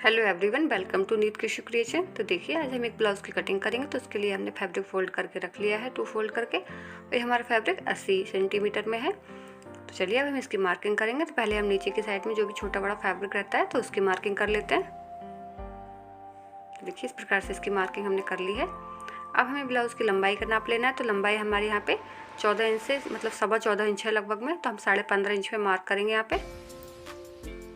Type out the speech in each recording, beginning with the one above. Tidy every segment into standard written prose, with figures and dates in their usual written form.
Hello everyone, welcome to NEET Krishi creation. तो देखिए, आज हम एक ब्लाउज़ की कटिंग करेंगे। तो उसके लिए हमने फैब्रिक फोल्ड करके रख लिया है, 2 फोल्ड करके। और ये हमारा फैब्रिक 80 सेंटीमीटर में है। तो चलिए अब हम इसकी मार्किंग करेंगे। तो पहले हम नीचे की साइड में जो भी छोटा बड़ा फैब्रिक रहता है तो उसकी मार्किंग कर लेते हैं। तो देखिए, इस प्रकार से इसकी मार्किंग हमने कर ली है। अब हमें ब्लाउज़ की लंबाई का नाप लेना है। तो लंबाई हमारे यहाँ पे 14 इंच से मतलब 14.25 इंच है लगभग में। तो हम 15.5 इंच में मार्क करेंगे यहाँ पे।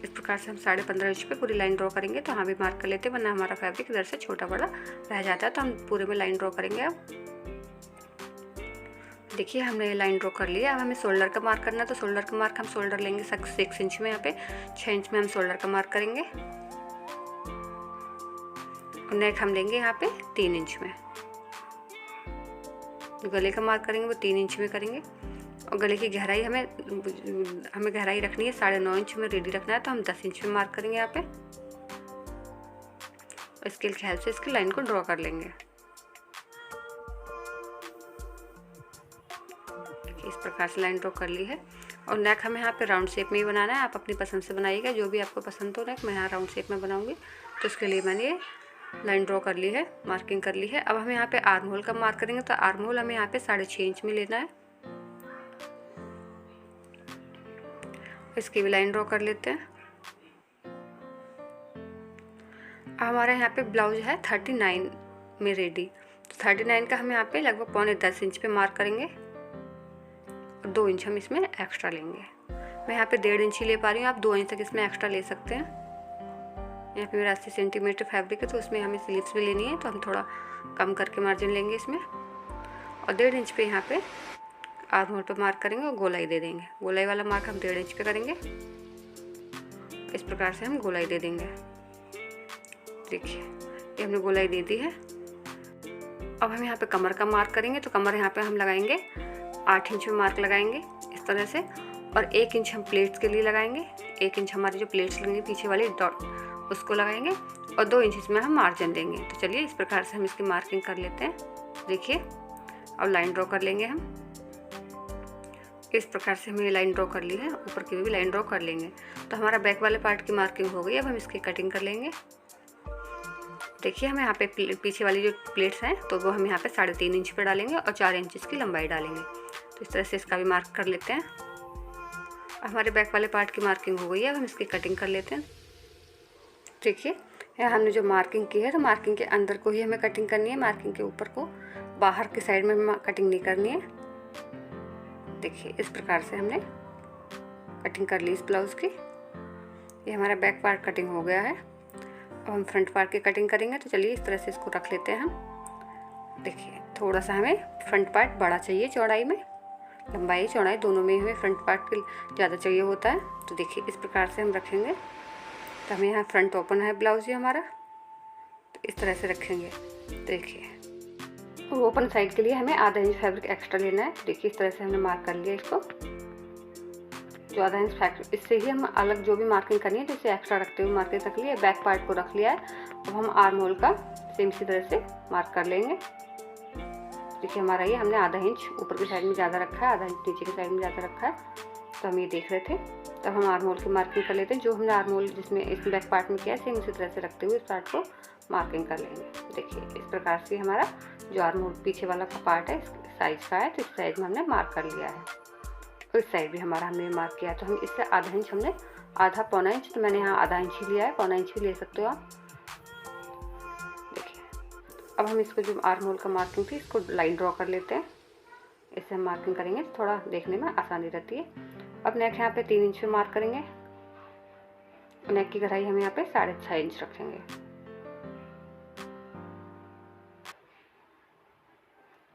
इस प्रकार से हम 15.5 इंच पे पूरी लाइन ड्रॉ करेंगे। तो यहाँ भी मार्क कर लेते हैं, वरना हमारा फैब्रिक इधर से छोटा बड़ा रह जाता है। तो हम पूरे में लाइन ड्रॉ करेंगे। अब देखिए, हमने ये लाइन ड्रॉ कर लिया। अब हमें शोल्डर का मार्क करना है। तो शोल्डर का मार्क हम शोल्डर लेंगे 6 इंच में। यहाँ पे 6 इंच में हम शोल्डर का मार्क करेंगे। और नेक हम लेंगे यहाँ पे 3 इंच में। जो गले का मार्क करेंगे वो 3 इंच में करेंगे। और गले की गहराई हमें गहराई रखनी है 9.5 इंच में रेडी रखना है। तो हम 10 इंच में मार्क करेंगे यहाँ पे। और स्केल की हेल्प से इसकी लाइन को ड्रॉ कर लेंगे। इस प्रकार से लाइन ड्रॉ कर ली है। और नेक हमें यहाँ पे राउंड शेप में ही बनाना है। आप अपनी पसंद से बनाइएगा, जो भी आपको पसंद हो नेक। मैं यहाँ राउंड शेप में बनाऊंगी। तो उसके लिए मैंने ये लाइन ड्रॉ कर ली है, मार्किंग कर ली है। अब हम यहाँ पे आर्म होल का मार्क करेंगे। तो आर्म होल हमें यहाँ पे 6.5 इंच में लेना है। इसकी भी लाइन ड्रॉ कर लेते हैं। हमारा यहाँ पे ब्लाउज है 39 में रेडी। तो 39 का हम यहाँ पे लगभग 9.25 इंच पे मार्क करेंगे। और 2 इंच हम इसमें एक्स्ट्रा लेंगे। मैं यहाँ पे 1.5 इंच ही ले पा रही हूँ, आप 2 इंच तक इसमें एक्स्ट्रा ले सकते हैं। यहाँ पे मेरा 80 सेंटीमीटर फैब्रिक है, तो उसमें हमें स्लीव्स भी लेनी है। तो हम थोड़ा कम करके मार्जिन लेंगे इसमें। और 1.5 इंच पे यहाँ पे आर्म होल पे मार्क करेंगे और गोलाई दे देंगे। गोलाई वाला मार्क हम 1.5 इंच पे करेंगे। इस प्रकार से हम गोलाई दे देंगे। देखिए, ये हमने गोलाई दे दी है। अब हम यहाँ पे कमर का मार्क करेंगे। तो कमर यहाँ पे हम लगाएंगे 8 इंच में मार्क लगाएंगे इस तरह से। और 1 इंच हम प्लेट्स के लिए लगाएंगे। 1 इंच हमारी जो प्लेट्स लगेंगी पीछे वाली डॉट उसको लगाएंगे। और 2 इंच इसमें हम मार्जिन देंगे। तो चलिए, इस प्रकार से हम इसकी मार्किंग कर लेते हैं। देखिए, अब लाइन ड्रॉ कर लेंगे हम। इस प्रकार से हमने लाइन ड्रॉ कर ली है। ऊपर की भी लाइन ड्रॉ कर लेंगे। तो हमारा बैक वाले पार्ट की मार्किंग हो गई। अब हम इसकी कटिंग कर लेंगे। देखिए, हमें यहाँ पे पीछे वाली जो प्लेट्स हैं तो वो हम यहाँ पे 3.5 इंच पे डालेंगे और 4 इंच इसकी लंबाई डालेंगे। तो इस तरह से इसका भी मार्क कर लेते हैं। हमारे बैक वाले पार्ट की मार्किंग हो गई है। अब हम इसकी कटिंग कर लेते हैं। देखिए, यहाँ हमने जो मार्किंग की है तो मार्किंग के अंदर को ही हमें कटिंग करनी है। मार्किंग के ऊपर को, बाहर की साइड में हमें कटिंग नहीं करनी है। देखिए, इस प्रकार से हमने कटिंग कर ली इस ब्लाउज़ की। ये हमारा बैक पार्ट कटिंग हो गया है। अब हम फ्रंट पार्ट की कटिंग करेंगे। तो चलिए, इस तरह से इसको रख लेते हैं हम। देखिए, थोड़ा सा हमें फ्रंट पार्ट बड़ा चाहिए चौड़ाई में। लंबाई चौड़ाई दोनों में हमें फ्रंट पार्ट के ज़्यादा चाहिए होता है। तो देखिए, इस प्रकार से हम रखेंगे। तो हमें यहाँ फ्रंट ओपन है ब्लाउज ये हमारा। तो इस तरह से रखेंगे। देखिए, और ओपन साइड के लिए हमें आधा इंच फैब्रिक एक्स्ट्रा लेना है। देखिए, इस तरह से हमने मार्क कर लिया इसको। जो आधा इंच फैब्रिक, इससे ही हम अलग जो भी मार्किंग करनी है जैसे एक्स्ट्रा रखते हुए मार्किंग रख लिया। बैक पार्ट को रख लिया है। अब हम आर्म होल का सेम इसी तरह से मार्क कर लेंगे। देखिए, हमारा ये हमने आधा इंच ऊपर की साइड में ज़्यादा रखा है, आधा इंच नीचे की साइड में ज़्यादा रखा है। तो हम ये देख रहे थे। तब हम आर्म होल की मार्किंग कर लेते हैं। जो हमने आर्म होल जिसमें इस बैक पार्ट में किया है सेम इसी तरह से रखते हुए इस पार्ट को मार्किंग कर लेंगे। देखिए, इस प्रकार से हमारा जो आर्म होल पीछे वाला का पार्ट है इस साइज का है। तो इस साइज में हमने मार्क कर लिया है। और इस साइड भी हमारा हमने मार्क किया है। तो हम इससे आधा इंच हमने आधा पौना इंच, तो मैंने यहाँ आधा इंच ही लिया है। पौना इंच भी ले सकते हो आप। देखिए, अब हम इसको जो आर्म होल का मार्किंग थी इसको लाइन ड्रॉ कर लेते हैं। इससे हम मार्किंग करेंगे तो थोड़ा देखने में आसानी रहती है। अब नेक यहाँ पे 3 इंच पे मार्क करेंगे। नेक की गहराई हम यहाँ पे 6.5 इंच रखेंगे।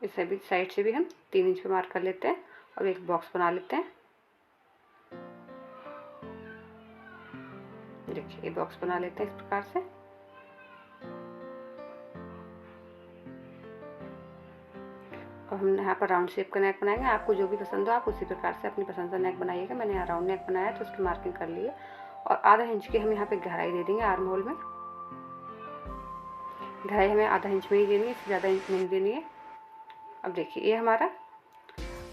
इस साइड से भी हम 3 इंच पे मार्क कर लेते हैं और एक बॉक्स बना लेते हैं। देखिए, ये बॉक्स बना लेते हैं इस प्रकार से। और हम यहाँ पर राउंड शेप का नेक बनाएंगे। आपको जो भी पसंद हो आप उसी प्रकार से अपनी पसंद का नेक बनाइएगा। मैंने यहाँ राउंड नेक बनाया तो उसकी मार्किंग कर ली है। और आधा इंच की हम यहाँ पे गहराई दे देंगे आर्म होल में। गहराई हमें आधा इंच में ही देनी है, इससे ज़्यादा इंच नहीं देनी है। अब देखिए, ये हमारा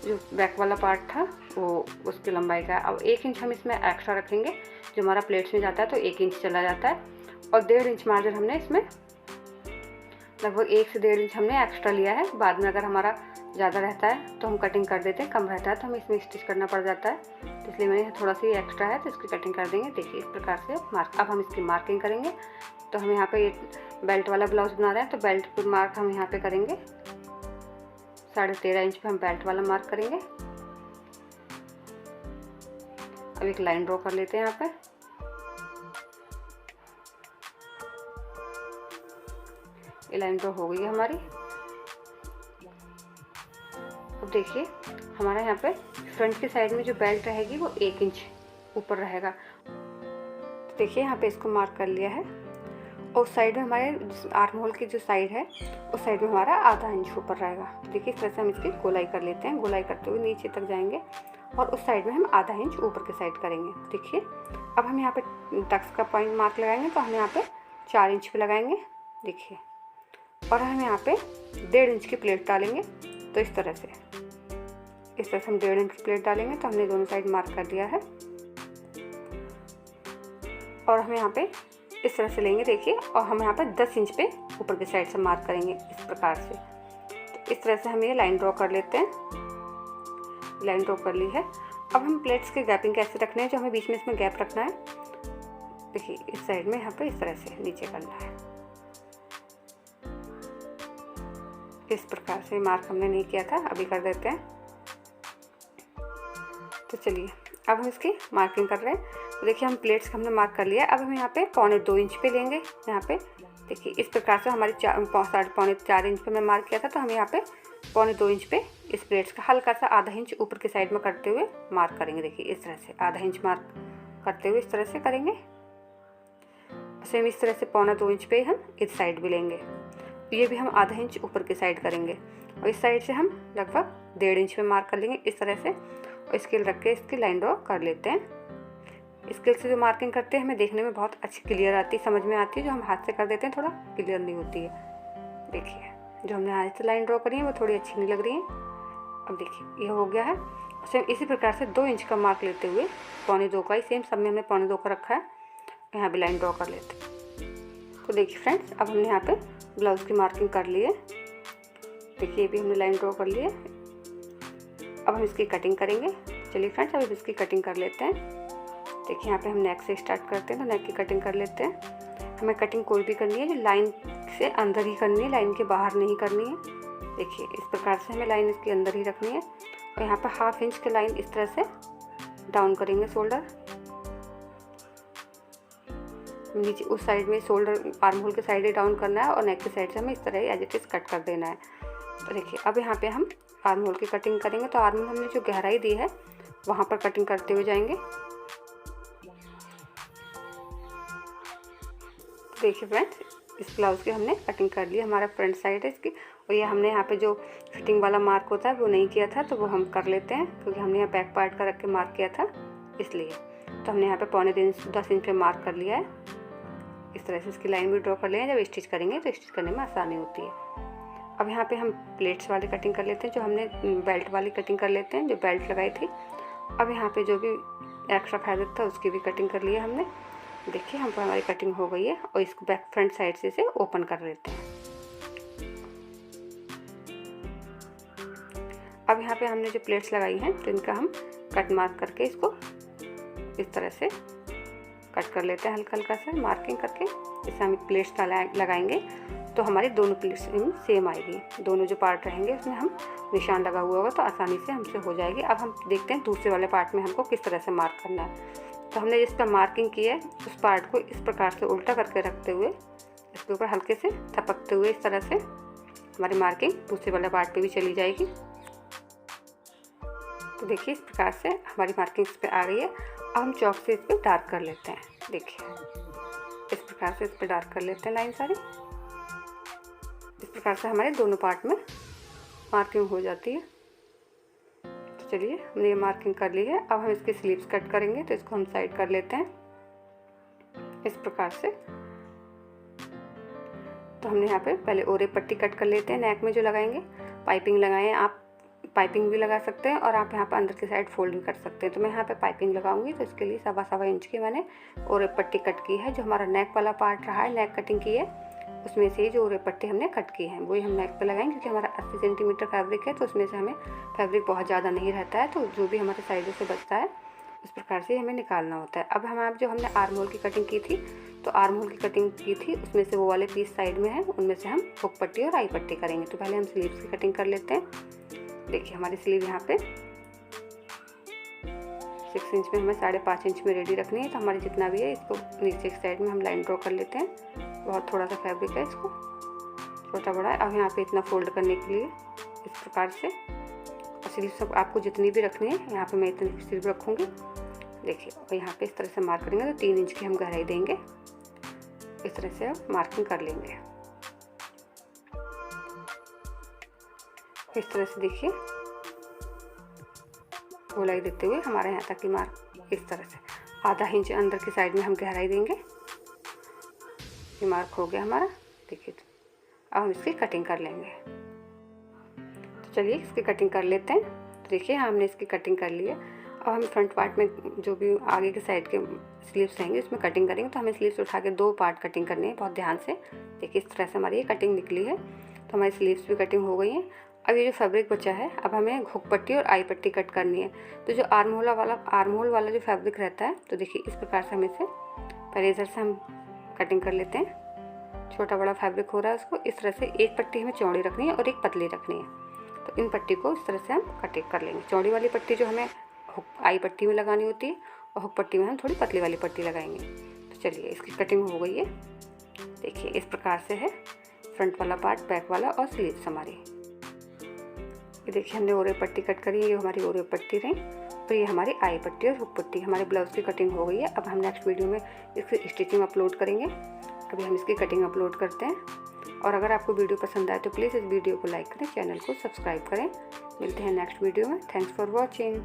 जो बैक वाला पार्ट था वो उसकी लंबाई का है। अब 1 इंच हम इसमें एक्स्ट्रा रखेंगे। जो हमारा प्लेट्स में जाता है तो 1 इंच चला जाता है। और 1.5 इंच मार्जिन हमने इसमें लगभग 1 से 1.5 इंच हमने एक्स्ट्रा लिया है। बाद में अगर हमारा ज़्यादा रहता है तो हम कटिंग कर देते हैं, कम रहता है तो हमें इसमें स्टिच करना पड़ जाता है, तो इसलिए मैंने थोड़ा सा एक्स्ट्रा है तो इसकी कटिंग कर देंगे। देखिए इस प्रकार से अब हम इसकी मार्किंग करेंगे। तो हम यहाँ पे ये बेल्ट वाला ब्लाउज बना रहे हैं, तो बेल्ट पर मार्क हम यहाँ पे करेंगे 13.5 इंच पे हम बेल्ट वाला मार्क करेंगे। अब एक लाइन ड्रॉ कर लेते हैं यहाँ पे। ये लाइन ड्रॉ हो गई है हमारी। अब देखिए हमारा यहाँ पे फ्रंट की साइड में जो बेल्ट रहेगी वो 1 इंच ऊपर रहेगा। तो देखिए यहाँ पे इसको मार्क कर लिया है और उस साइड में हमारे आर्म होल की जो साइड है उस साइड में हमारा आधा इंच ऊपर रहेगा। तो देखिए इस तरह से हम इसकी गोलाई कर लेते हैं। गोलाई करते हुए नीचे तक जाएंगे और उस साइड में हम आधा इंच ऊपर की साइड करेंगे। देखिए अब हम यहाँ पे टक्स का पॉइंट मार्क लगाएंगे, तो हम यहाँ पे 4 इंच पे लगाएंगे। देखिए और हम यहाँ पे 1.5 इंच की प्लेट डालेंगे। तो इस तरह से हम 1.5 इंच की प्लेट डालेंगे। तो हमने दोनों साइड मार्क कर दिया है और हम यहाँ पे इस तरह से लेंगे। देखिए और हम यहाँ पे 10 इंच पे ऊपर की साइड से मार्क करेंगे इस प्रकार से। तो इस तरह से हम ये लाइन ड्रॉ कर लेते हैं। लाइन ड्रॉ कर ली है। अब हम प्लेट्स की गैपिंग कैसे रखने हैं, जो हमें बीच में इसमें गैप रखना है। देखिए इस साइड में यहाँ पे इस तरह से नीचे करना है। इस प्रकार से मार्क हमने नहीं किया था, अभी कर देते हैं। तो चलिए अब हम इसकी मार्किंग कर रहे हैं। तो देखिए हम प्लेट्स का हमने मार्क कर लिया। अब हम यहाँ पे 2.25 इंच पे लेंगे। यहाँ पे देखिए इस प्रकार से हमारी 4 इंच पे मैं मार्क किया था, तो हम यहाँ पे 2.25 इंच पे इस प्लेट्स का हल्का सा आधा इंच ऊपर की साइड में करते हुए मार्क करेंगे। देखिए इस तरह से आधा इंच मार्क करते हुए इस तरह से करेंगे। सेम इस तरह से 2.25 इंच पे हम इस साइड भी लेंगे। ये भी हम आधा इंच ऊपर की साइड करेंगे और इस साइड से हम लगभग 1.5 इंच पे मार्क कर लेंगे इस तरह से। और स्केल रख के इसकी लाइन ड्रॉ कर लेते हैं। स्केल से जो मार्किंग करते हैं हमें देखने में बहुत अच्छी क्लियर आती है, समझ में आती है। जो हम हाथ से कर देते हैं थोड़ा क्लियर नहीं होती है। देखिए जो हमने हाथ से लाइन ड्रॉ करी है वो थोड़ी अच्छी नहीं लग रही है। अब देखिए ये हो गया है। सेम इसी प्रकार से 2 इंच का मार्क लेते हुए 2.25 का ही सेम सब में हमने 2.25 का रखा है, यहाँ भी लाइन ड्रॉ कर लेते हैं। तो देखिए फ्रेंड्स अब हमने यहाँ पे ब्लाउज़ की मार्किंग कर ली है। देखिए ये भी हमने लाइन ड्रॉ कर ली है। अब हम इसकी कटिंग करेंगे। चलिए फ्रेंड्स अब इसकी कटिंग कर लेते हैं। देखिए यहाँ पे हम नेक से स्टार्ट करते हैं, तो नेक की कटिंग कर लेते हैं। हमें कटिंग कोई भी करनी है जो लाइन से अंदर ही करनी है, लाइन के बाहर नहीं करनी है। देखिए इस प्रकार से हमें लाइन इसके अंदर ही रखनी है और यहाँ पे 1/2 इंच की लाइन इस तरह से डाउन करेंगे शोल्डर। नीचे उस साइड में शोल्डर आर्म होल के साइड ही डाउन करना है और नेक की साइड से हमें इस तरह ही एज इट इज़ कट कर देना है। तो देखिए अब यहाँ पे हम आर्म होल की कटिंग करेंगे। तो आर्म होल हमने जो गहराई दी है वहाँ पर कटिंग करते हुए जाएंगे। देखिए फ्रेंड्स इस ब्लाउज़ की हमने कटिंग कर ली। हमारा फ्रंट साइड है इसकी और ये हमने यहाँ पे जो फिटिंग वाला मार्क होता है वो नहीं किया था, तो वो हम कर लेते हैं क्योंकि हमने यहाँ बैक पार्ट का रख के मार्क किया था इसलिए। तो हमने यहाँ पे 10 इंच पे मार्क कर लिया है। इस तरह से इसकी लाइन भी ड्रॉ कर लें। जब स्टिच करेंगे तो स्टिच करने में आसानी होती है। अब यहाँ पे हम प्लेट्स वाली कटिंग कर लेते हैं, जो हमने बेल्ट वाली कटिंग कर लेते हैं, जो बेल्ट लगाई थी। अब यहाँ पे जो भी एक्स्ट्रा फैब्रिक था उसकी भी कटिंग कर लिया हमने। देखिए हम पर हमारी कटिंग हो गई है और इसको बैक फ्रंट साइड से इसे ओपन कर लेते हैं। अब यहाँ पे हमने जो प्लेट्स लगाई हैं तो इनका हम कट मार्क करके इसको इस तरह से कट कर लेते हैं, हल्का हल्का सा मार्किंग करके। जैसे हम प्लेट्स लगाएंगे तो हमारी दोनों प्लेट्स सेम आएगी। दोनों जो पार्ट रहेंगे उसमें हम निशान लगा हुआ होगा तो आसानी से हमसे हो जाएगी। अब हम देखते हैं दूसरे वाले पार्ट में हमको किस तरह से मार्क करना है। तो हमने जिस पर मार्किंग की है उस पार्ट को इस प्रकार से उल्टा करके रखते हुए इसके ऊपर हल्के से थपकते हुए इस तरह से हमारी मार्किंग दूसरे वाले पार्ट पे भी चली जाएगी। तो देखिए इस प्रकार से हमारी मार्किंग इस पर आ गई है। अब हम चॉक से इस पर डार्क कर लेते हैं। देखिए इस प्रकार से इस पर डार्क कर लेते हैं लाइन सारी। इस प्रकार से हमारे दोनों पार्ट में मार्किंग हो जाती है। तो चलिए हमने ये मार्किंग कर ली है। अब हम इसकी स्लीव्स कट करेंगे, तो इसको हम साइड कर लेते हैं इस प्रकार से। तो हमने यहाँ पे पहले ओरे पट्टी कट कर लेते हैं नेक में जो लगाएंगे। पाइपिंग लगाएं आप पाइपिंग भी लगा सकते हैं और आप यहाँ पर अंदर की साइड फोल्ड भी कर सकते हैं। तो मैं यहाँ पे पाइपिंग लगाऊंगी, तो इसके लिए 1.25 इंच की मैंने ओरे पट्टी कट की है। जो हमारा नेक वाला पार्ट रहा है, नेक कटिंग की है, उसमें से जो ओरे पट्टी हमने कट की है वही हम नेक पे लगाएंगे, क्योंकि हमारा 80 सेंटीमीटर फैब्रिक है, तो उसमें से हमें फैब्रिक बहुत ज़्यादा नहीं रहता है, तो जो भी हमारे साइडों से बचता है उस प्रकार से हमें निकालना होता है। अब हमने आर्म होल की कटिंग की थी, तो आर्म होल की कटिंग की थी, उसमें से वो वाले पीस साइड में है, उनमें से हम हुक पट्टी और आई पट्टी करेंगे। तो पहले हम स्लीव्स की कटिंग कर लेते हैं। देखिए हमारी स्लीव यहाँ पे 6 इंच में हमें 5.5 इंच में रेडी रखनी है। तो हमारी जितना भी है इसको नीचे की साइड में हम लाइन ड्रॉ कर लेते हैं। बहुत थोड़ा सा फैब्रिक है, इसको छोटा बड़ा है। अब यहाँ पे इतना फोल्ड करने के लिए इस प्रकार से, और स्लीव सब आपको जितनी भी रखनी है, यहाँ पे मैं इतनी स्लीव रखूँगी। देखिए, और यहाँ पे इस तरह से मार्क करेंगे तो 3 इंच की हम गहराई देंगे। इस तरह से हम मार्किंग कर लेंगे। इस तरह से देखिए गोलाई देते हुए हमारे यहाँ तक की मार्क इस तरह से 0.5 इंच अंदर की साइड में हम गहराई देंगे। ये मार्क हो गया हमारा। देखिए, अब हम इसकी कटिंग कर लेंगे। तो चलिए इसकी कटिंग कर लेते हैं। तो देखिए हमने इसकी कटिंग कर ली है। अब हम फ्रंट पार्ट में जो भी आगे के साइड के स्लीव्स रहेंगे इसमें कटिंग करेंगे। तो हमें स्लीव्स उठा के 2 पार्ट कटिंग करनी है, बहुत ध्यान से। देखिए इस तरह से हमारी ये कटिंग निकली है। तो हमारी स्लीव्स भी कटिंग हो गई हैं। अब ये जो फैब्रिक बचा है, अब हमें हुक पट्टी और आई पट्टी कट करनी है। तो जो आर्म होल वाला जो फैब्रिक रहता है, तो देखिए इस प्रकार से हम इसे पहले इधर से हम कटिंग कर लेते हैं। छोटा बड़ा फैब्रिक हो रहा है, उसको इस तरह से एक पट्टी हमें चौड़ी रखनी है और एक पतली रखनी है। तो इन पट्टी को इस तरह से हम कटिंग कर लेंगे। चौड़ी वाली पट्टी जो हमें आई पट्टी में लगानी होती है, और हुक पट्टी में हम थोड़ी पतली वाली पट्टी लगाएंगे। तो चलिए इसकी कटिंग हो गई है। देखिए इस प्रकार से है फ्रंट वाला पार्ट, बैक वाला और स्लीव्स हमारी। ये देखिए हमने ओरे पट्टी कट करी है, ये हमारी ओरे पट्टी रही, और ये हमारी आई पट्टी और हुक पट्टी। हमारे ब्लाउज़ की कटिंग हो गई है। अब हम नेक्स्ट वीडियो में इसकी स्टिचिंग अपलोड करेंगे। अभी हम इसकी कटिंग अपलोड करते हैं। और अगर आपको वीडियो पसंद आए तो प्लीज़ इस वीडियो को लाइक करें, चैनल को सब्सक्राइब करें। मिलते हैं नेक्स्ट वीडियो में। Thanks for watching.